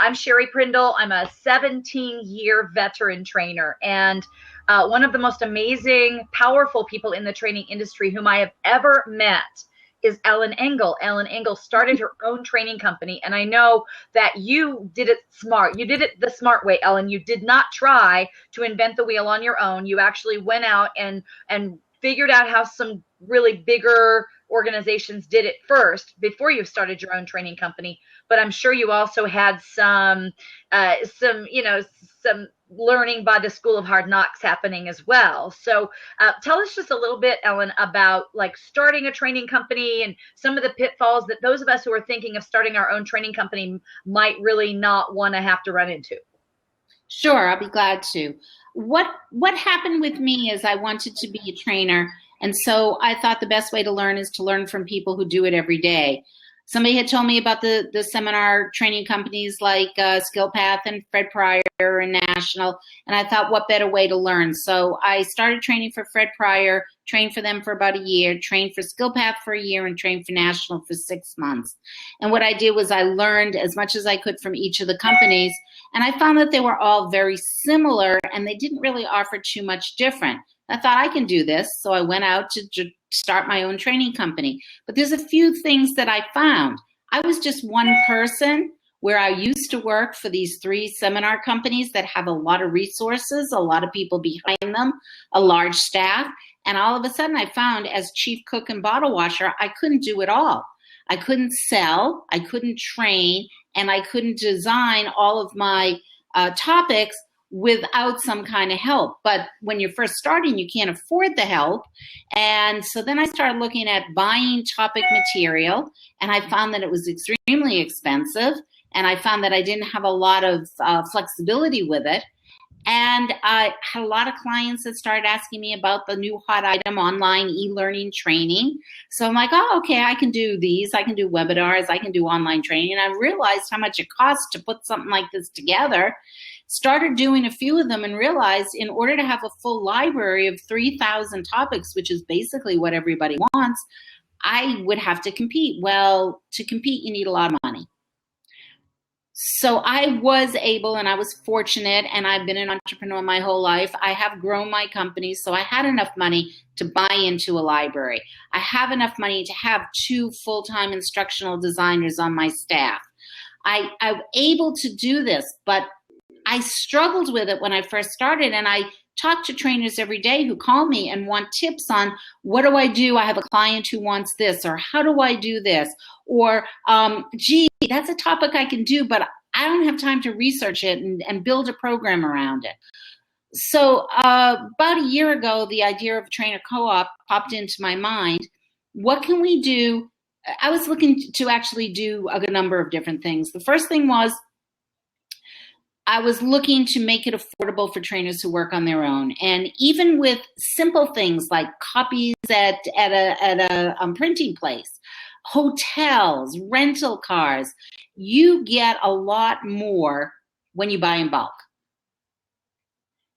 I'm Sherry Prindle. I'm a 17-year veteran trainer, and one of the most amazing, powerful people in the training industry whom I have ever met is Ellen Engel. Ellen Engel started her own training company, and I know that you did it smart. You did it the smart way, Ellen. You did not try to invent the wheel on your own. You actually went out and figured out how some really bigger organizations did it first before you started your own training company. But I'm sure you also had some learning by the School of Hard Knocks happening as well. So tell us just a little bit, Ellen, about like starting a training company and some of the pitfalls that those of us who are thinking of starting our own training company might really not want to have to run into. Sure, I'll be glad to. What happened with me is I wanted to be a trainer, and so I thought the best way to learn is to learn from people who do it every day. Somebody had told me about the seminar training companies like SkillPath and Fred Pryor and National, and I thought, what better way to learn? So I started training for Fred Pryor, trained for them for about a year, trained for SkillPath for a year, and trained for National for 6 months. And what I did was I learned as much as I could from each of the companies, and I found that they were all very similar, and they didn't really offer too much different. I thought I can do this, so I went out to start my own training company. But there's a few things that I found. I was just one person where I used to work for these 3 seminar companies that have a lot of resources, a lot of people behind them, a large staff. And all of a sudden I found as chief cook and bottle washer, I couldn't do it all. I couldn't sell, I couldn't train, and I couldn't design all of my topics without some kind of help. But when you're first starting, you can't afford the help. And so then I started looking at buying topic material, and I found that it was extremely expensive, and I found that I didn't have a lot of flexibility with it. And I had a lot of clients that started asking me about the new hot item, online e-learning training. So I'm like, oh, okay, I can do these. I can do webinars. I can do online training. And I realized how much it costs to put something like this together. Started doing a few of them and realized in order to have a full library of 3,000 topics, which is basically what everybody wants, I would have to compete. Well, to compete, you need a lot of money. So I was able, and I was fortunate, and I've been an entrepreneur my whole life. I have grown my company, so I had enough money to buy into a library. I have enough money to have 2 full-time instructional designers on my staff. I'm able to do this, but I struggled with it when I first started, and I talk to trainers every day who call me and want tips on what do I do? I have a client who wants this, or how do I do this? Or, gee, that's a topic I can do, but I don't have time to research it and build a program around it. So about a year ago, the idea of trainer co-op popped into my mind. What can we do? I was looking to actually do a good number of different things. The first thing was I was looking to make it affordable for trainers who work on their own. And even with simple things like copies at a printing place, hotels, rental cars, you get a lot more when you buy in bulk.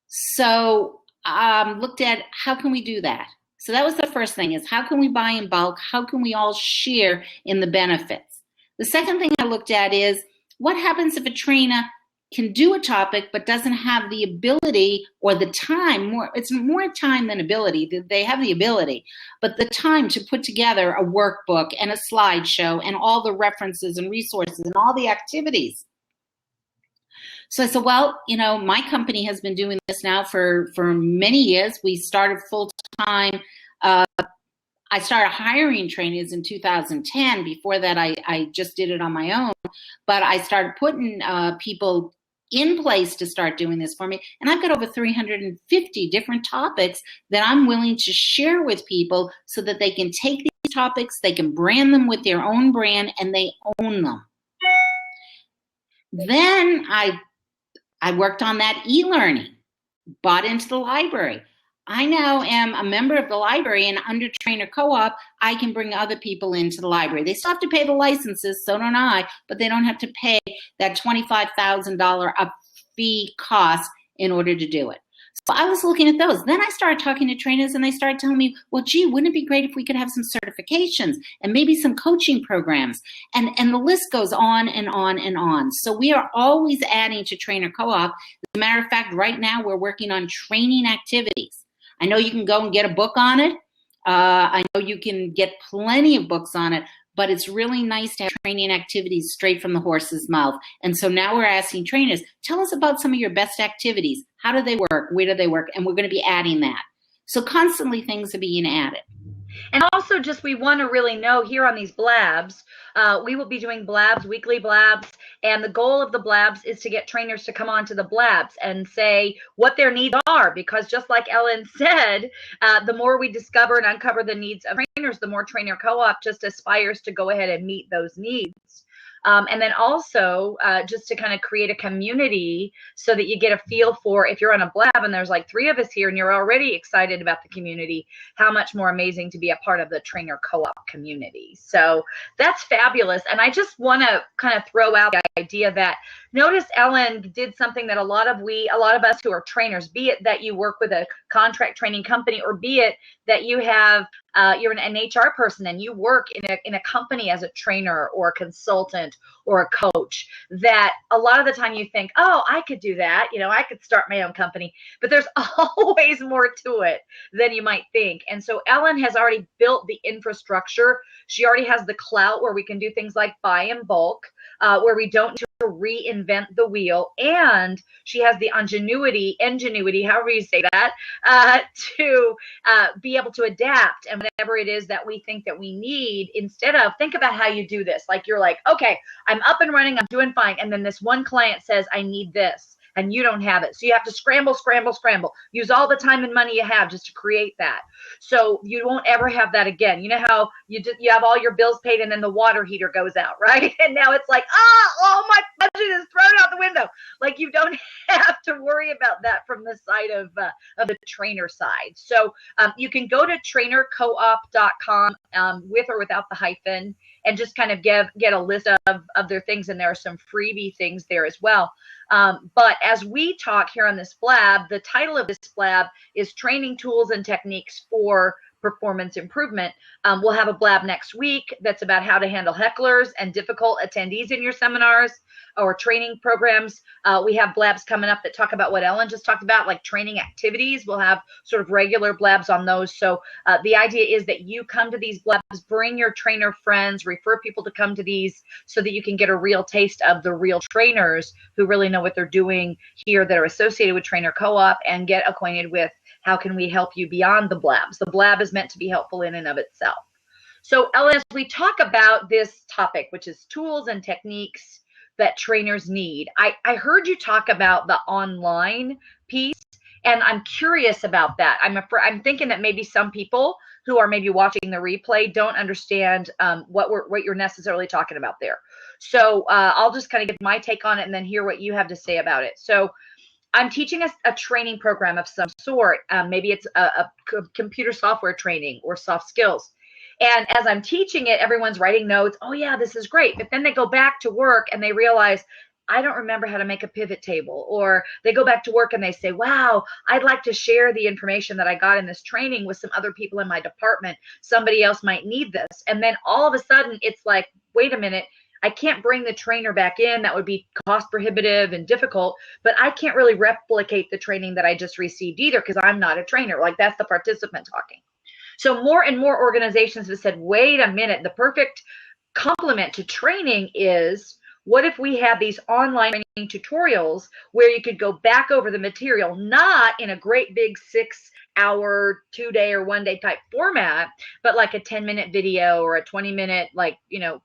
So looked at how can we do that? So that was the first thing, is how can we buy in bulk? How can we all share in the benefits? The second thing I looked at is what happens if a trainer can do a topic but doesn't have the ability or the time, it's more time than ability. They have the ability, but the time to put together a workbook and a slideshow and all the references and resources and all the activities. So I said, well, my company has been doing this now for many years. We started full-time. I started hiring trainees in 2010. Before that, I just did it on my own. But I started putting people in place to start doing this for me. And I've got over 350 different topics that I'm willing to share with people so that they can take these topics, they can brand them with their own brand, and they own them. Then I worked on that e-learning, bought into the library. I now am a member of the library, and under Trainer Co-op, I can bring other people into the library. They still have to pay the licenses, so don't I, but they don't have to pay that $25,000 up fee cost in order to do it. So I was looking at those. Then I started talking to trainers and they started telling me, well, gee, wouldn't it be great if we could have some certifications and maybe some coaching programs? And the list goes on and on and on. So we are always adding to Trainer Co-op. As a matter of fact, right now we're working on training activities. I know you can go and get a book on it. I know you can get plenty of books on it, but it's really nice to have training activities straight from the horse's mouth. And so now we're asking trainers, tell us about some of your best activities. How do they work? Where do they work? And we're going to be adding that. So constantly things are being added. And also just we want to really know here on these blabs, we will be doing blabs, weekly blabs, and the goal of the blabs is to get trainers to come on to the blabs and say what their needs are, because just like Ellen said, the more we discover and uncover the needs of trainers, the more Trainer Co-op just aspires to go ahead and meet those needs. And then also just to kind of create a community so that you get a feel for, if you're on a blab and there's like 3 of us here and you're already excited about the community, how much more amazing to be a part of the Trainer Co-op community. So that's fabulous. And I just want to kind of throw out the idea that notice Ellen did something that a lot of us who are trainers, be it that you work with a contract training company or be it that you have you're an HR person and you work in a company as a trainer or a consultant or a coach, that a lot of the time you think, oh, I could do that. I could start my own company, but there's always more to it than you might think. And so Ellen has already built the infrastructure. She already has the clout where we can do things like buy in bulk, where we don't need to reinvent the wheel. And she has the ingenuity, however you say that, to be able to adapt and whatever it is that we think that we need, instead of think about how you do this. Like you're like, okay, I'm up and running, I'm doing fine. And then this one client says, I need this. And you don't have it. So you have to scramble, use all the time and money you have just to create that. So you won't ever have that again. You know how you have all your bills paid and then the water heater goes out, right? And now it's like, oh, my budget is thrown out the window. Like you don't have to worry about that from the side of the trainer side. So you can go to trainercoop.com with or without the hyphen and just kind of get a list of their things. And there are some freebie things there as well. But as we talk here on this blab, the title of this blab is Training Tools and Techniques for Performance Improvement. We'll have a blab next week that's about how to handle hecklers and difficult attendees in your seminars or training programs. We have blabs coming up that talk about what Ellen just talked about, like training activities. We'll have sort of regular blabs on those. So the idea is that you come to these blabs, bring your trainer friends, refer people to come to these so that you can get a real taste of the real trainers who really know what they're doing here that are associated with Trainer Co-op, and get acquainted with how can we help you beyond the blabs. The blab is meant to be helpful in and of itself. So Ellen, as we talk about this topic, which is tools and techniques that trainers need, I heard you talk about the online piece, and I'm curious about that. I'm thinking that maybe some people who are maybe watching the replay don't understand what you're necessarily talking about there. So I'll just kind of give my take on it and then hear what you have to say about it. So I'm teaching a training program of some sort. Maybe it's a computer software training or soft skills. And as I'm teaching it, everyone's writing notes. Oh, yeah, this is great. But then they go back to work and they realize, I don't remember how to make a pivot table. Or they go back to work and they say, wow, I'd like to share the information that I got in this training with some other people in my department. Somebody else might need this. And then all of a sudden, it's like, wait a minute. I can't bring the trainer back in. That would be cost prohibitive and difficult, but I can't really replicate the training that I just received either because I'm not a trainer. Like that's the participant talking. So more and more organizations have said, wait a minute, the perfect complement to training is, what if we have these online training tutorials where you could go back over the material, not in a great big 6-hour, 2-day or 1-day type format, but like a 10-minute video or a 20-minute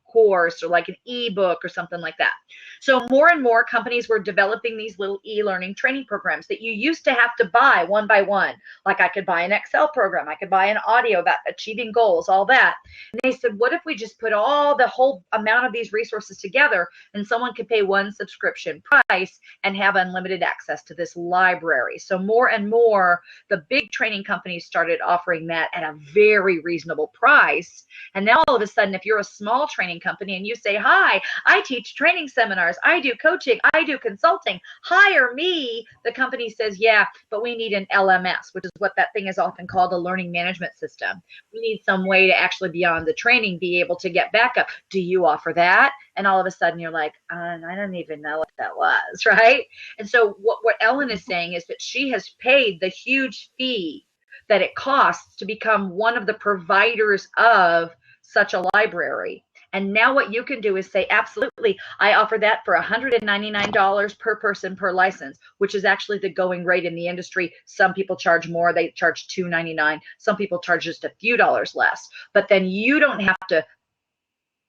course or like an ebook or something like that. So more and more companies were developing these little e-learning training programs that you used to have to buy one by one. Like I could buy an Excel program, I could buy an audio about achieving goals, all that. And they said, what if we just put the whole amount of these resources together and someone could pay one subscription price and have unlimited access to this library? So more and more, the big training companies started offering that at a very reasonable price. And now all of a sudden, if you're a small training training company and you say, hi, I teach training seminars, I do coaching, I do consulting, hire me. The company says, yeah, but we need an LMS, which is what that thing is often called, a learning management system. We need some way to actually beyond the training be able to get backup. Do you offer that? And all of a sudden you're like, I don't even know what that was, right? And so what Ellen is saying is that she has paid the huge fee that it costs to become one of the providers of such a library. And now what you can do is say, absolutely, I offer that for $199 per person per license, which is actually the going rate in the industry. Some people charge more. They charge $299. Some people charge just a few dollars less. But then you don't have to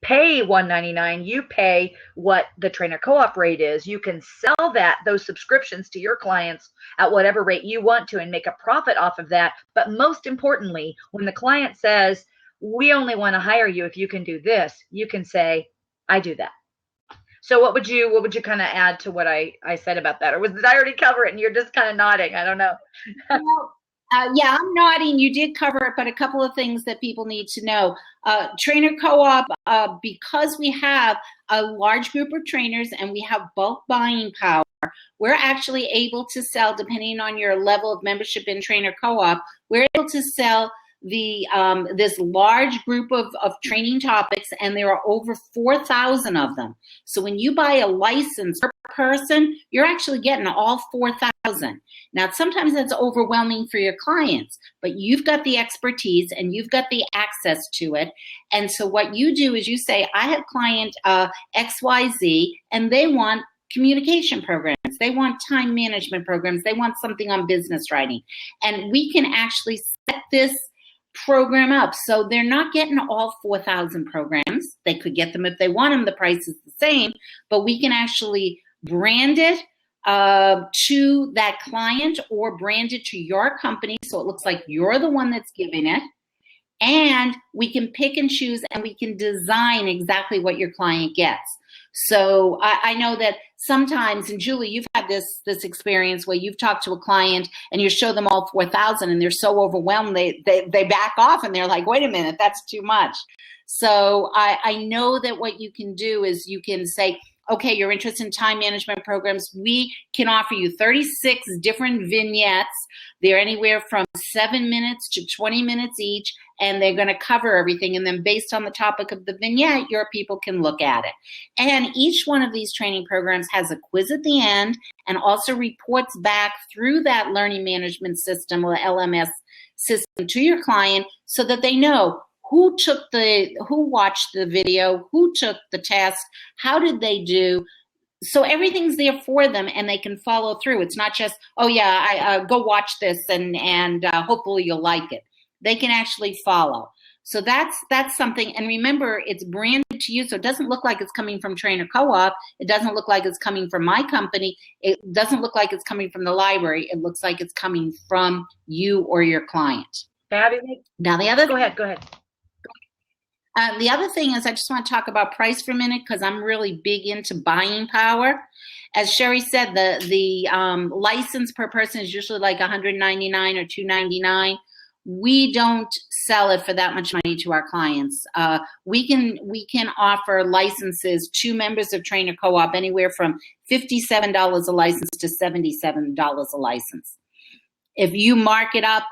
pay $199. You pay what the trainer co-op rate is. You can sell those subscriptions to your clients at whatever rate you want to and make a profit off of that. But most importantly, when the client says, we only want to hire you if you can do this, you can say, I do that. So what would you kind of add to what I said about that? Or did I already cover it and you're just kind of nodding? I don't know. Yeah, I'm nodding. You did cover it, but a couple of things that people need to know. Trainer co-op, because we have a large group of trainers and we have bulk buying power, we're actually able to sell, depending on your level of membership in trainer co-op, we're able to sell this large group of training topics, and there are over 4,000 of them. So when you buy a license per person, you're actually getting all 4,000. Now, sometimes that's overwhelming for your clients, but you've got the expertise and you've got the access to it. And so what you do is you say, I have client XYZ, and they want communication programs. They want time management programs. They want something on business writing. And we can actually set this program up. So they're not getting all 4,000 programs. They could get them if they want them. The price is the same, but we can actually brand it to that client or brand it to your company so it looks like you're the one that's giving it. And we can pick and choose and we can design exactly what your client gets. So I know that sometimes, and Julie, you've had this experience where you've talked to a client and you show them all 4,000 and they're so overwhelmed they back off and they're like, wait a minute, that's too much. So I know that what you can do is you can say, okay, you're interested in time management programs. We can offer you 36 different vignettes. They're anywhere from 7 minutes to 20 minutes each, and they're going to cover everything. And then based on the topic of the vignette, your people can look at it. And each one of these training programs has a quiz at the end and also reports back through that learning management system or LMS system to your client so that they know who watched the video, who took the test, how did they do. So everything's there for them and they can follow through. It's not just, oh yeah, I go watch this and hopefully you'll like it. They can actually follow. So that's something. And remember, it's branded to you. So it doesn't look like it's coming from Trainer Co-op. It doesn't look like it's coming from my company. It doesn't look like it's coming from the library. It looks like it's coming from you or your client. Fabulous. Now the other. Go ahead. The other thing is I just want to talk about price for a minute because I'm really big into buying power. As Sherry said, the license per person is usually like $199 or $299. We don't sell it for that much money to our clients. We can offer licenses to members of Trainer Co-op anywhere from $57 a license to $77 a license. If you mark it up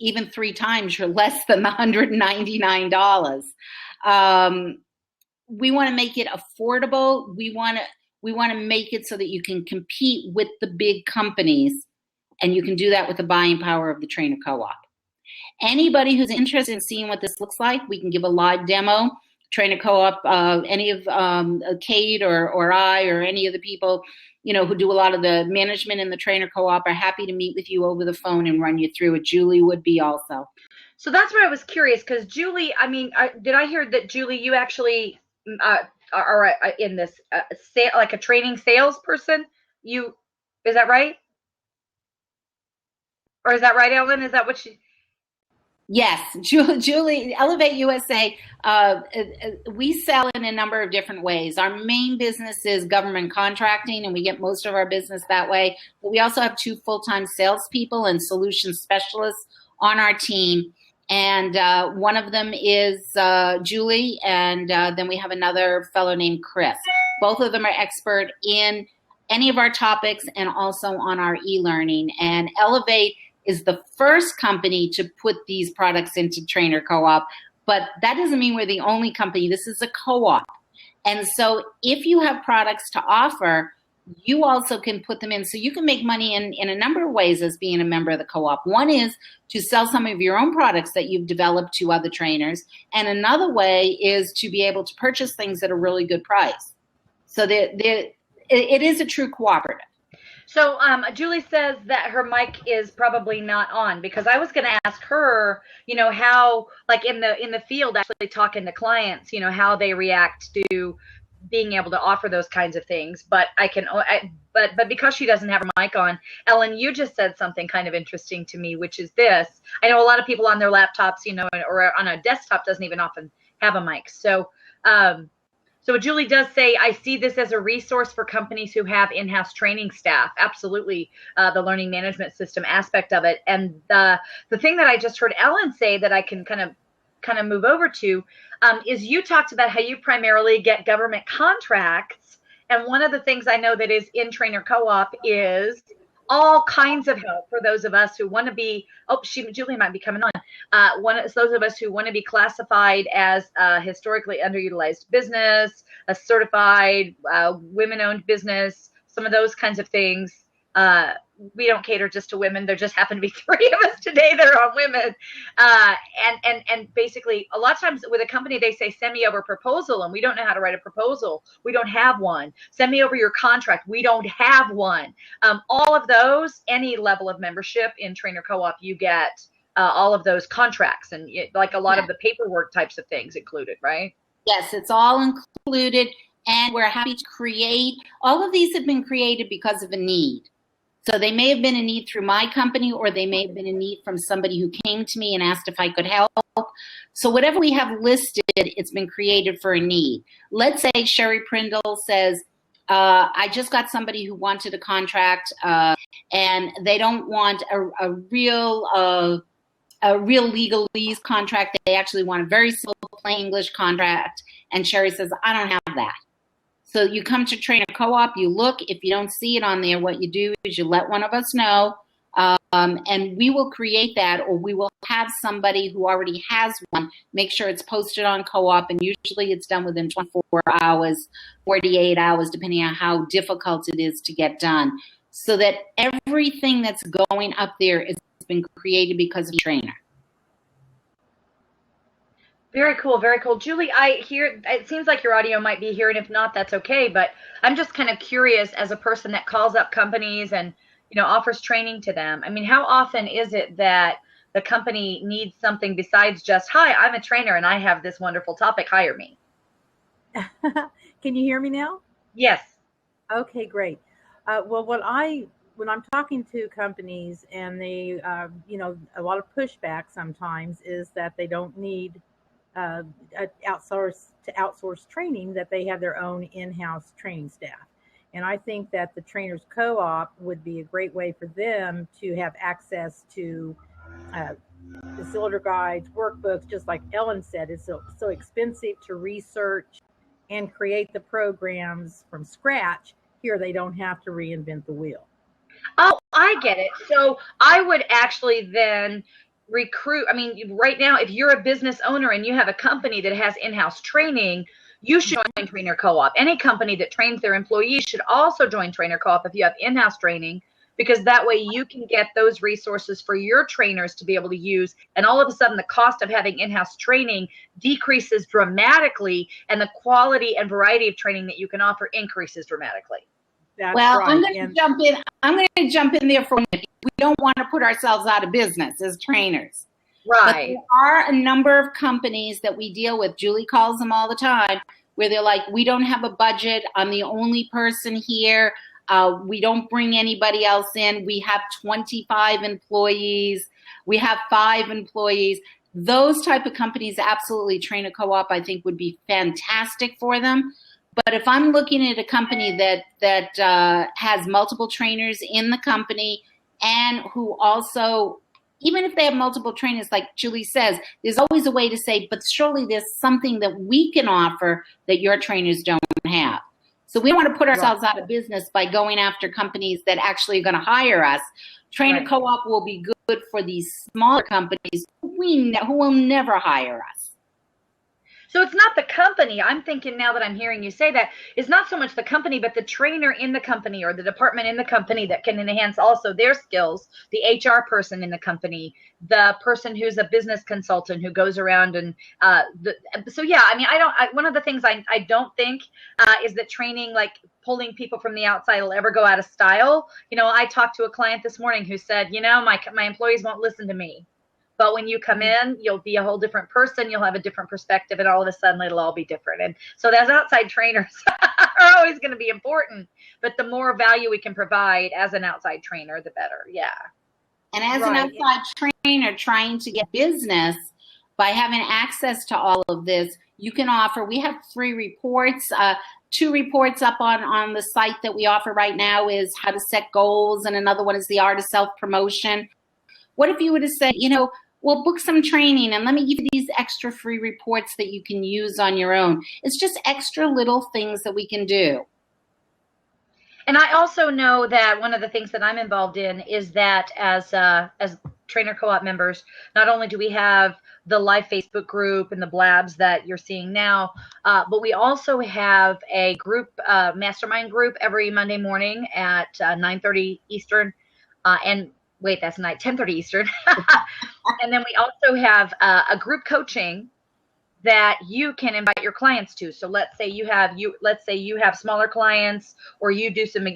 even 3 times, you're less than the $199. We want to make it affordable. We want to make it so that you can compete with the big companies, and you can do that with the buying power of the Trainer Co-op. Anybody who's interested in seeing what this looks like, we can give a live demo. Trainer Co-op, any of Kate or I or any of the people, who do a lot of the management in the Trainer Co-op are happy to meet with you over the phone and run you through it. Julie would be also. So that's where I was curious because Julie, did I hear that Julie, you actually are in this like a training salesperson? Is that right? Or is that right, Ellen? Is that what she? Yes, Julie, Elevate USA, we sell in a number of different ways. Our main business is government contracting, and we get most of our business that way. But we also have 2 full-time salespeople and solution specialists on our team. And one of them is Julie, and then we have another fellow named Chris. Both of them are expert in any of our topics and also on our e-learning. And Elevate is the first company to put these products into Trainer Co-op, but that doesn't mean we're the only company. This is a co-op. And so if you have products to offer, you also can put them in. So you can make money in a number of ways as being a member of the co-op. One is to sell some of your own products that you've developed to other trainers. And another way is to be able to purchase things at a really good price. So it is a true cooperative. So Julie says that her mic is probably not on, because I was going to ask her, how, like in the field, actually talking to clients, how they react to being able to offer those kinds of things. But but because she doesn't have her mic on, Ellen, you just said something kind of interesting to me, which is this. I know a lot of people on their laptops, or on a desktop doesn't even often have a mic. So So Julie does say, I see this as a resource for companies who have in-house training staff. Absolutely, the learning management system aspect of it. And the thing that I just heard Ellen say that I can kind of move over to is you talked about how you primarily get government contracts. And one of the things I know that is in Trainer Co-op is all kinds of help for those of us who want to be, Julie might be coming on. Those of us who want to be classified as a historically underutilized business, a certified women-owned business, some of those kinds of things. We don't cater just to women. There just happen to be 3 of us today that are on women. And basically, a lot of times with a company, they say, send me over a proposal, and we don't know how to write a proposal. We don't have one. Send me over your contract. We don't have one. All of those, any level of membership in Trainer Co-op, you get all of those contracts and like a lot of the paperwork types of things included, right? Yes, it's all included. And we're happy to create. All of these have been created because of a need. So they may have been a need through my company, or they may have been a need from somebody who came to me and asked if I could help. So whatever we have listed, it's been created for a need. Let's say Sherry Prindle says, I just got somebody who wanted a contract and they don't want a real legalese contract. They actually want a very simple, plain English contract. And Sherry says, I don't have that. So you come to Trainer Co-op, you look. If you don't see it on there, what you do is you let one of us know, and we will create that, or we will have somebody who already has one, make sure it's posted on Co-op, and usually it's done within 24 hours, 48 hours, depending on how difficult it is to get done, so that everything that's going up there has been created because of the trainer. Very cool, very cool. Julie, I hear, it seems like your audio might be here, and if not, that's okay, but I'm just kind of curious, as a person that calls up companies and, offers training to them. I mean, how often is it that the company needs something besides just, hi, I'm a trainer and I have this wonderful topic, hire me? Can you hear me now? Yes. Okay, great. Well, when I'm talking to companies and they, a lot of pushback sometimes is that they don't need outsource training, that they have their own in-house training staff. And I think that the Trainers Co-op would be a great way for them to have access to facilitator guides, workbooks. Just like Ellen said, it's so expensive to research and create the programs from scratch. Here, they don't have to reinvent the wheel. Oh, I get it. So I would actually then recruit. I mean, right now, if you're a business owner and you have a company that has in-house training, you should join Trainer Co-op. Any company that trains their employees should also join Trainer Co-op if you have in-house training, because that way you can get those resources for your trainers to be able to use. And all of a sudden, the cost of having in-house training decreases dramatically, and the quality and variety of training that you can offer increases dramatically. That's well, right. I'm going to jump in. I'm going to jump in there for a minute. We don't want to put ourselves out of business as trainers. Right. But there are a number of companies that we deal with. Julie calls them all the time, where they're like, we don't have a budget. I'm the only person here. We don't bring anybody else in. We have 25 employees. We have 5 employees. Those type of companies, absolutely, Trainer Co-op, I think, would be fantastic for them. But if I'm looking at a company that has multiple trainers in the company and who also, even if they have multiple trainers, like Julie says, there's always a way to say, but surely there's something that we can offer that your trainers don't have. So we don't want to put ourselves out of business by going after companies that actually are going to hire us. Trainer Co-op will be good for these smaller companies who will never hire us. So it's not the company. I'm thinking now that I'm hearing you say that, it's not so much the company, but the trainer in the company or the department in the company that can enhance also their skills, the HR person in the company, the person who's a business consultant who goes around and so yeah, I mean, one of the things I don't think is that training, like pulling people from the outside, will ever go out of style. You know, I talked to a client this morning who said, you know, my employees won't listen to me. But when you come in, you'll be a whole different person. You'll have a different perspective, and all of a sudden it'll all be different. And so those outside trainers are always going to be important. But the more value we can provide as an outside trainer, the better. Yeah. And as an outside trainer trying to get business, by having access to all of this, you can offer, we have 3 reports. 2 reports up on the site that we offer right now is how to set goals, and another one is the art of self-promotion. What if you were to say, you know, well, book some training and let me give you these extra free reports that you can use on your own. It's just extra little things that we can do. And I also know that one of the things that I'm involved in is that as Trainer Co-op members, not only do we have the live Facebook group and the blabs that you're seeing now, but we also have a group, mastermind group every Monday morning at 9:30 Eastern. And wait, that's 10:30 Eastern. And then we also have a group coaching that you can invite your clients to. So let's say you have smaller clients, or you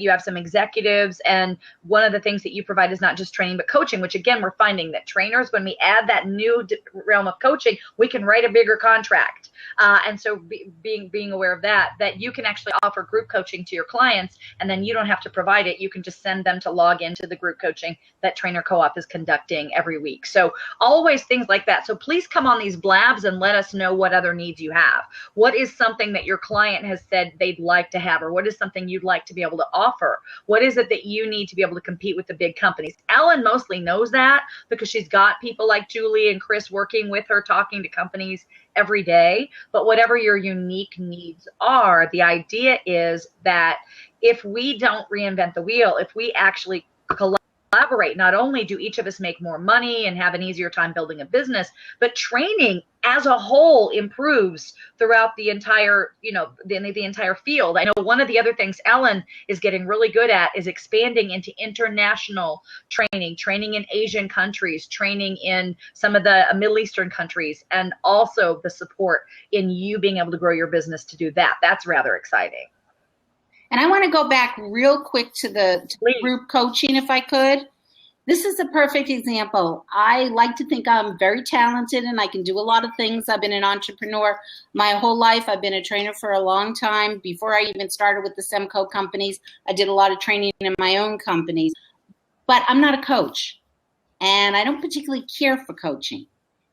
have some executives, and one of the things that you provide is not just training but coaching, which again, we're finding that trainers, when we add that new realm of coaching, we can write a bigger contract. And so being aware of that you can actually offer group coaching to your clients, and then you don't have to provide it. You can just send them to log into the group coaching that Trainer Co-op is conducting every week. So always things like that. So please come on these blabs and let us know what other needs you have. What is something that your client has said they'd like to have, or what is something you'd like to be able to offer? What is it that you need to be able to compete with the big companies? Ellen mostly knows that because she's got people like Julie and Chris working with her, talking to companies every day. But whatever your unique needs are, the idea is that if we don't reinvent the wheel, if we actually collaborate, not only do each of us make more money and have an easier time building a business, but training as a whole improves throughout the entire, the entire field. I know one of the other things Ellen is getting really good at is expanding into international training in Asian countries, training in some of the Middle Eastern countries, and also the support in you being able to grow your business to do that. That's rather exciting. And I want to go back real quick to the group coaching, if I could. This is a perfect example. I like to think I'm very talented and I can do a lot of things. I've been an entrepreneur my whole life. I've been a trainer for a long time. Before I even started with the Semco companies, I did a lot of training in my own companies. But I'm not a coach, and I don't particularly care for coaching.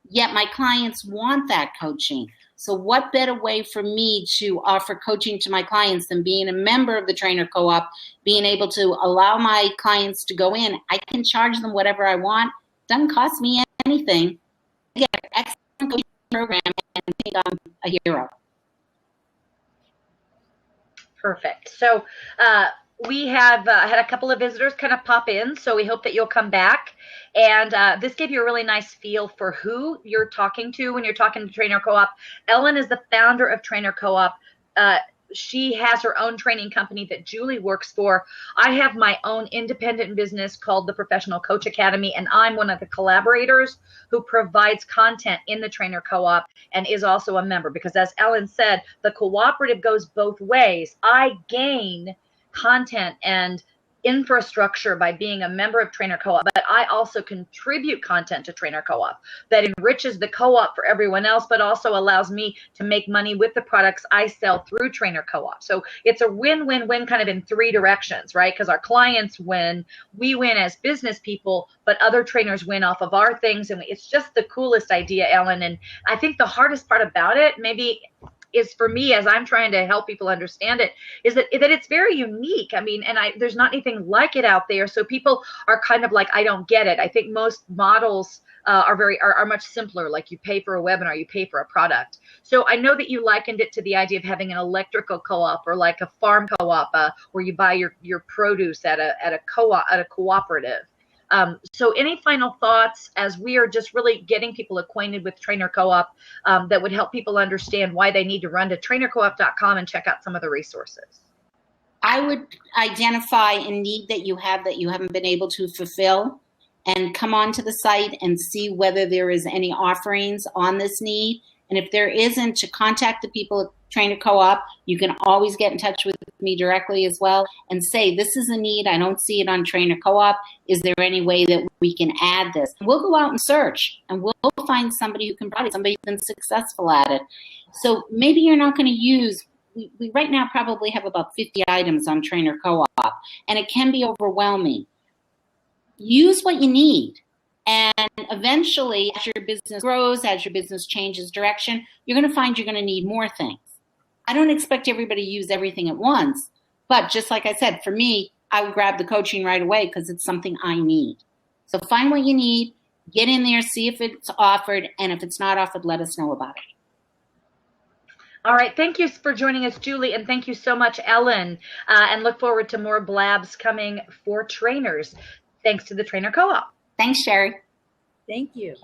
Yet my clients want that coaching. So what better way for me to offer coaching to my clients than being a member of the Trainer Co-op, being able to allow my clients to go in. I can charge them whatever I want. Doesn't cost me anything. I get an excellent coaching program and I think I'm a hero. Perfect. So we have had a couple of visitors kind of pop in, so we hope that you'll come back. And this gave you a really nice feel for who you're talking to when you're talking to Trainer Co-op. Ellen is the founder of Trainer Co-op. She has her own training company that Julie works for. I have my own independent business called the Professional Coach Academy, and I'm one of the collaborators who provides content in the Trainer Co-op and is also a member, because as Ellen said, the cooperative goes both ways. I gain content and infrastructure by being a member of Trainer Co-op, but I also contribute content to Trainer Co-op that enriches the co-op for everyone else, but also allows me to make money with the products I sell through Trainer Co-op. So it's a win-win-win kind of in 3 directions, right? Because our clients win, we win as business people, but other trainers win off of our things. And it's just the coolest idea, Ellen. And I think the hardest part about it, maybe is for me, as I'm trying to help people understand it, is that it's very unique. I mean, and there's not anything like it out there. So people are kind of like, I don't get it. I think most models are much simpler. Like you pay for a webinar, you pay for a product. So I know that you likened it to the idea of having an electrical co-op or like a farm co-op where you buy your produce at a co-op, at a cooperative. So any final thoughts as we are just really getting people acquainted with Trainer Co-op that would help people understand why they need to run to trainercoop.com and check out some of the resources? I would identify a need that you have that you haven't been able to fulfill and come onto the site and see whether there is any offerings on this need. And if there isn't, to contact the people at Trainer Co-op. You can always get in touch with me directly as well and say, this is a need. I don't see it on Trainer Co-op. Is there any way that we can add this? We'll go out and search, and we'll find somebody who can provide it, somebody who's been successful at it. So maybe you're not going to use, we right now probably have about 50 items on Trainer Co-op, and it can be overwhelming. Use what you need. And eventually, as your business grows, as your business changes direction, you're going to find you're going to need more things. I don't expect everybody to use everything at once. But just like I said, for me, I would grab the coaching right away because it's something I need. So find what you need, get in there, see if it's offered. And if it's not offered, let us know about it. All right. Thank you for joining us, Julie. And thank you so much, Ellen. And look forward to more blabs coming for trainers. Thanks to the Trainer Co-op. Thanks, Sherry. Thank you.